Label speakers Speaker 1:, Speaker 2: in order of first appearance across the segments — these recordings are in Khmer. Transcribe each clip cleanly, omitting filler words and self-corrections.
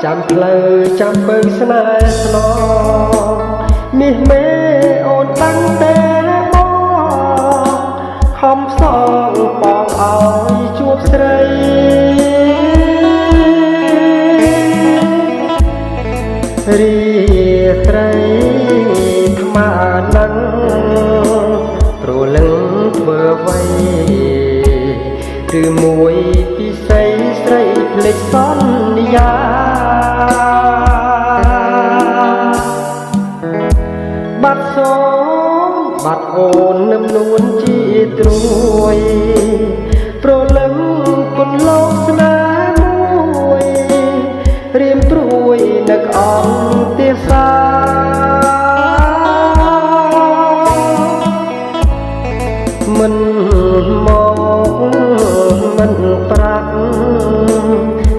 Speaker 1: ចាំផ្លូវចាំពើស្នេហ៍ស្នងមាសមេអូនតាំងតែបងខំសងបងឲ្យជួបស្រីរីត្រីថ្មនឹងប្រលឹងធ្វើអ្វីឬមួយពិសីស្រីភ្លេចសន្យាបាត់សូមបាត់អូននឹមនួនជាត្រួយប្រលឹងគុណលោកស្នេហ៍មួយរៀមត្រួយនឹកអងទាសាមិនមកមិនប្រាប់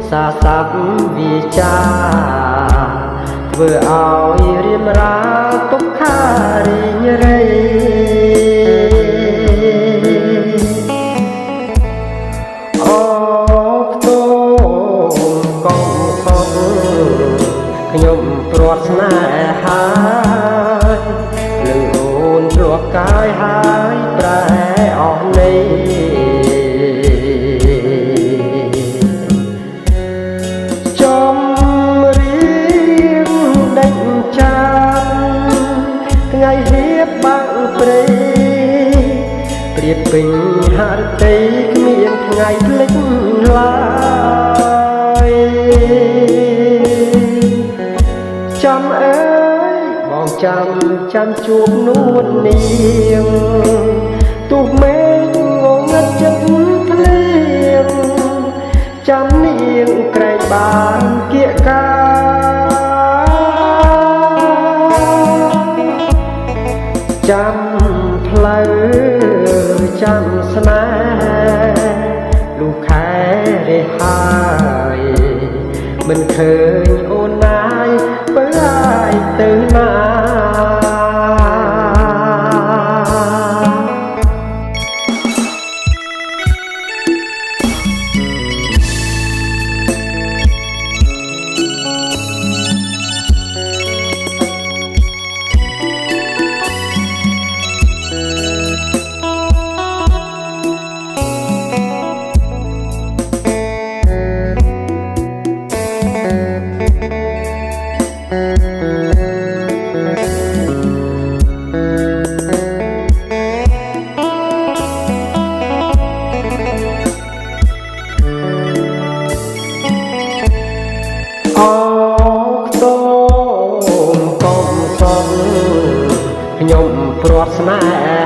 Speaker 1: សាស័ព្ទវាចាធ្វើឲ្យរៀមរាទុក្ខារីងរៃអូផ្ទុំកុំខំខ្ញុំព្រាត់ស្នេហាលឺអូនទ្រាំកាយហើយប្រែអស់នៃចំរៀងដេញចាប់ថ្ងៃហៀបបាក់ព្រៃព្រៀបពេញហរតីគ្មានថ្ងៃភ្លេចឡើយចាំអើយបងចាំជួបនួននាងទោះមេឃងងឹតចិត្តភ្លៀងចាំនាងក្រែងបានគៀកកាចាំផ្លូវចាំស្នេហ៍លុះខែរះហើយមិនឃើញអូនណាយបើឲ្យទៅណាខ្ញុំព្រាត់ស្នេ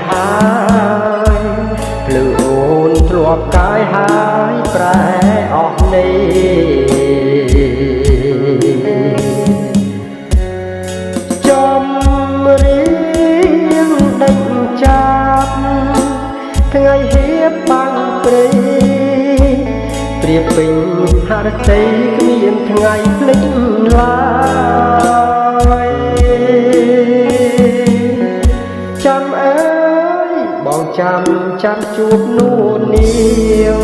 Speaker 1: ហាភ្លឺអូនធ្លាប់កាយហើយប្រែអស់នៃចំរៀងដេញចាប់ថ្ងៃហៀបបាំងព្រៃព្រៀបពេញហរតីគ្មានថ្ងៃភ្លេចឡើយចាំអើយបងចាំជួបនួននាង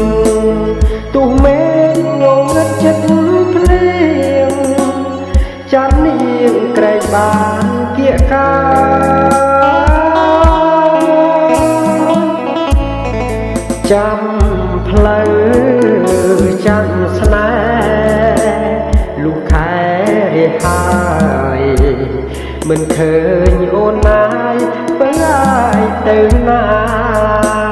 Speaker 1: ទោះមេឃងងឹតចិត្តភ្លៀងចាំនាងក្រែងបានគៀកកាចាំផ្លូវចាំស្នេហ៍លុះខែរះហើយមិនឃើញអូនណាយបើឲ្យទៅណា